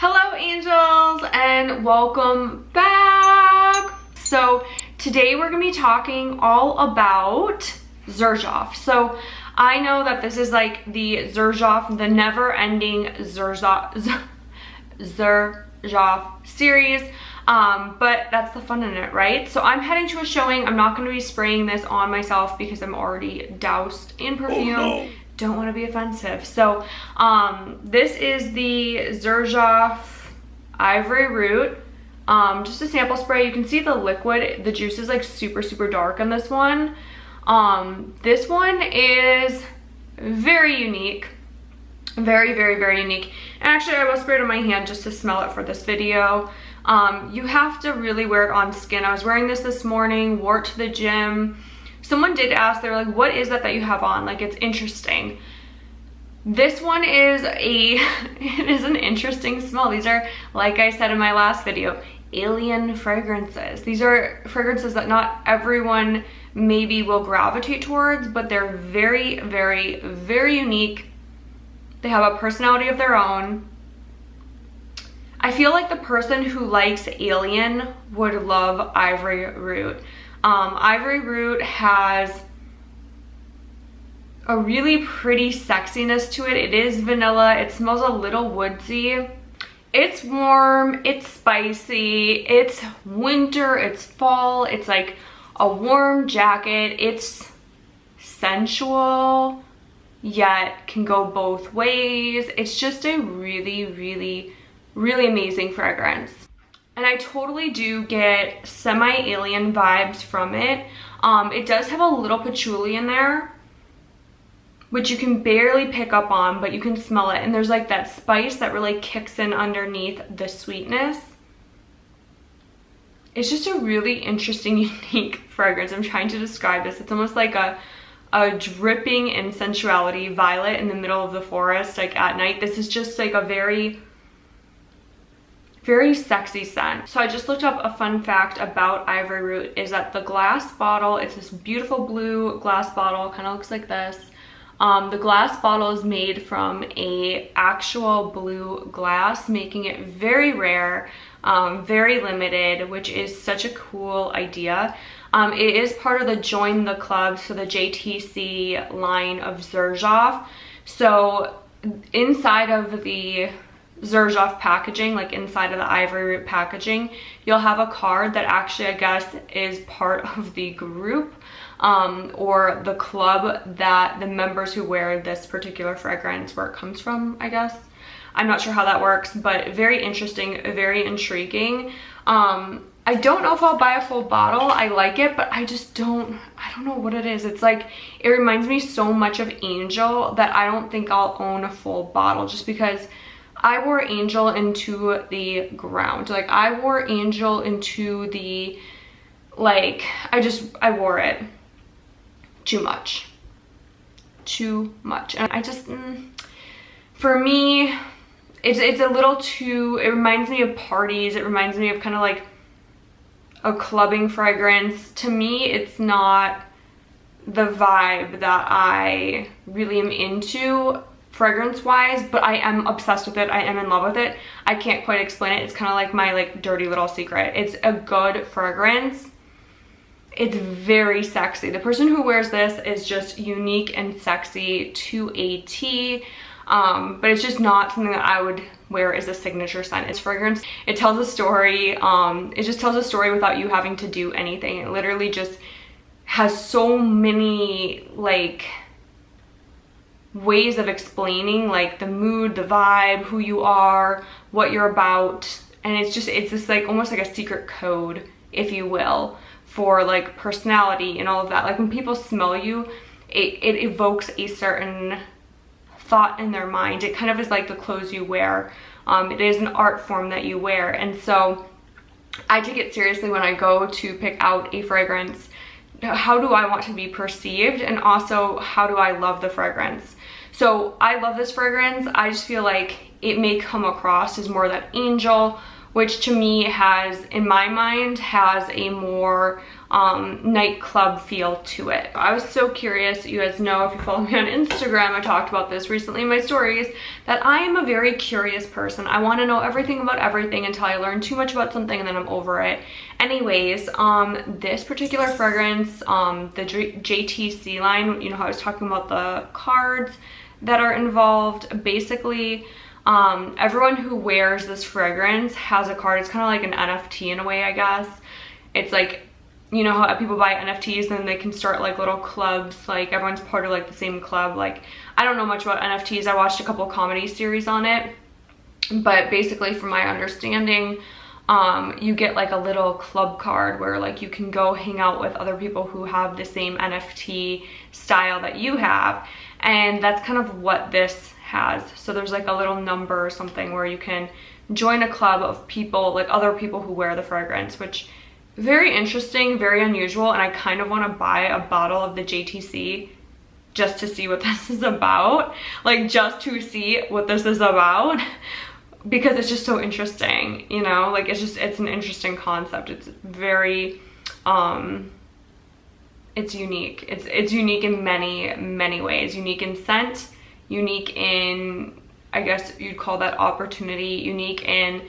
Hello angels and welcome back. So today we're gonna be talking all about Xerjoff. So I know that this is like the Xerjoff, the never-ending Xerjoff series, but that's the fun in it, right? So I'm heading to a showing. I'm not gonna be spraying this on myself because I'm already doused in perfume. Oh, no. Don't want to be offensive. So this is the Xerjoff Ivory Root, just a sample spray. You can see the liquid, the juice is like super dark on this one. This one is very unique, very unique. And actually I will spray it on my hand just to smell it for this video. You have to really wear it on skin. I was wearing this morning, wore it to the gym. Someone did ask, they were like, what is that you have on? Like, it's interesting. This one is it is an interesting smell. These are, like I said in my last video, alien fragrances. These are fragrances that not everyone maybe will gravitate towards, but they're very unique. They have a personality of their own. I feel like the person who likes alien would love Ivory Root. Ivory Root has a really pretty sexiness to it. It is vanilla. It smells a little woodsy. It's warm, it's spicy, it's winter, it's fall, it's like a warm jacket. It's sensual, yet can go both ways. It's just a really amazing fragrance. And I totally do get semi-alien vibes from it. It does have a little patchouli in there, which you can barely pick up on, but you can smell it. And there's like that spice that really kicks in underneath the sweetness. It's just a really interesting, unique fragrance. I'm trying to describe this. It's almost like a dripping in sensuality violet in the middle of the forest, like at night. This is just like a very sexy scent. So I just looked up a fun fact about Ivory Root is that the glass bottle, it's this beautiful blue glass bottle, kind of looks like this. The glass bottle is made from a actual blue glass, making it very rare, very limited, which is such a cool idea. It is part of the Join the Club, so the JTC line of Xerjoff. So inside of the Xerjoff packaging, like inside of the Ivory Root packaging, you'll have a card that actually I guess is part of the group or the club that the members who wear this particular fragrance, where it comes from, I guess. I'm not sure how that works, but very interesting, very intriguing. I don't know if I'll buy a full bottle. I like it, but I don't know what it is. It's like, it reminds me so much of Angel that I don't think I'll own a full bottle, just because I wore Angel into the ground. Like, I wore Angel into the, like, I wore it too much. And I just, for me, it's a little too, it reminds me of parties. It reminds me of kind of like a clubbing fragrance. To me, it's not the vibe that I really am into fragrance wise, but I am obsessed with it. I am in love with it. I can't quite explain it. It's kind of like my like dirty little secret. It's a good fragrance. It's very sexy. The person who wears this is just unique and sexy to a T, but it's just not something that I would wear as a signature scent. It's fragrance. It tells a story. It just tells a story without you having to do anything. It literally just has so many like ways of explaining like the mood, the vibe, who you are, what you're about. And it's this like almost like a secret code, if you will, for like personality and all of that. Like when people smell you, it evokes a certain thought in their mind. It kind of is like the clothes you wear. It is an art form that you wear. And so I take it seriously when I go to pick out a fragrance. How do I want to be perceived, and also how do I love the fragrance? So I love this fragrance. I just feel like it may come across as more that Angel, which to me has, in my mind, has a more nightclub feel to it. I was so curious. You guys know, if you follow me on Instagram, I talked about this recently in my stories, that I am a very curious person. I want to know everything about everything until I learn too much about something and then I'm over it. Anyways, this particular fragrance, the JTC line, you know how I was talking about the cards that are involved, basically everyone who wears this fragrance has a card. It's kind of like an NFT in a way, I guess. It's like, you know how people buy NFTs and they can start like little clubs, like everyone's part of like the same club. Like, I don't know much about NFTs. I watched a couple comedy series on it, but basically from my understanding, you get like a little club card where like you can go hang out with other people who have the same NFT style that you have, and that's kind of what this has. So there's like a little number or something where you can join a club of people, like other people who wear the fragrance, which very interesting, very unusual, and I kind of want to buy a bottle of the JTC just to see what this is about, like just to see what this is about, because it's just so interesting, you know, like it's an interesting concept. It's very it's unique. It's unique in many ways. Unique in scent, unique in, I guess you'd call that opportunity, unique in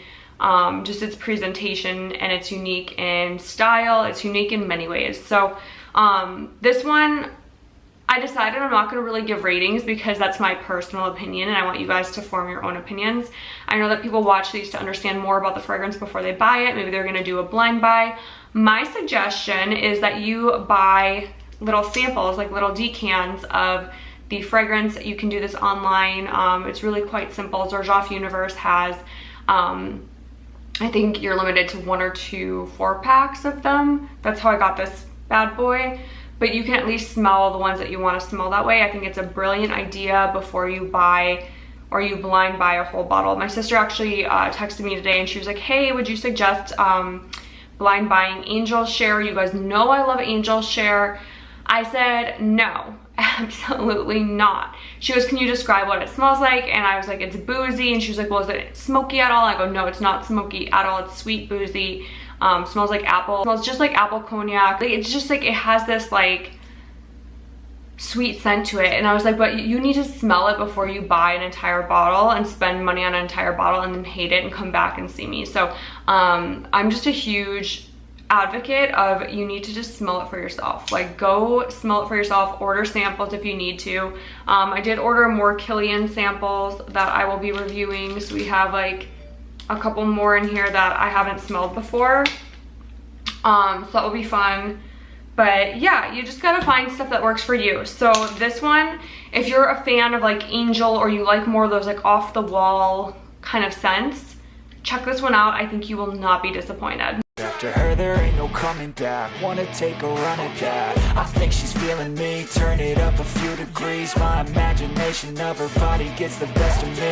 just its presentation, and it's unique in style. It's unique in many ways. So this one, I decided I'm not going to really give ratings because that's my personal opinion and I want you guys to form your own opinions. I know that people watch these to understand more about the fragrance before they buy it. Maybe they're going to do a blind buy. My suggestion is that you buy little samples, like little decants of the fragrance. You can do this online. It's really quite simple. Xerjoff Universe has I think you're limited to 1 or 2 4-packs of them. That's how I got this bad boy. But you can at least smell the ones that you want to smell that way. I think it's a brilliant idea before you buy or you blind buy a whole bottle. My sister actually texted me today and she was like, hey, would you suggest blind buying Angel Share? You guys know I love Angel Share. I said, no, absolutely not. She goes, can you describe what it smells like? And I was like, it's boozy. And she was like, well, is it smoky at all? I go, no, it's not smoky at all. It's sweet, boozy. Smells like apple. Smells just like apple cognac. Like, it's just like, it has this like sweet scent to it. And I was like, but you need to smell it before you buy an entire bottle and spend money on an entire bottle and then hate it and come back and see me. So I'm just a huge advocate of, you need to just smell it for yourself. Like, go smell it for yourself. Order samples if you need to. I did order more Killian samples that I will be reviewing. So we have like a couple more in here that I haven't smelled before. So that will be fun. But yeah, you just gotta find stuff that works for you. So this one, if you're a fan of like Angel or you like more of those like off the wall kind of scents, check this one out. I think you will not be disappointed. After her there ain't no coming back. Wanna take a run at that. I think she's feeling me. Turn it up a few degrees. My imagination of her body gets the best of me.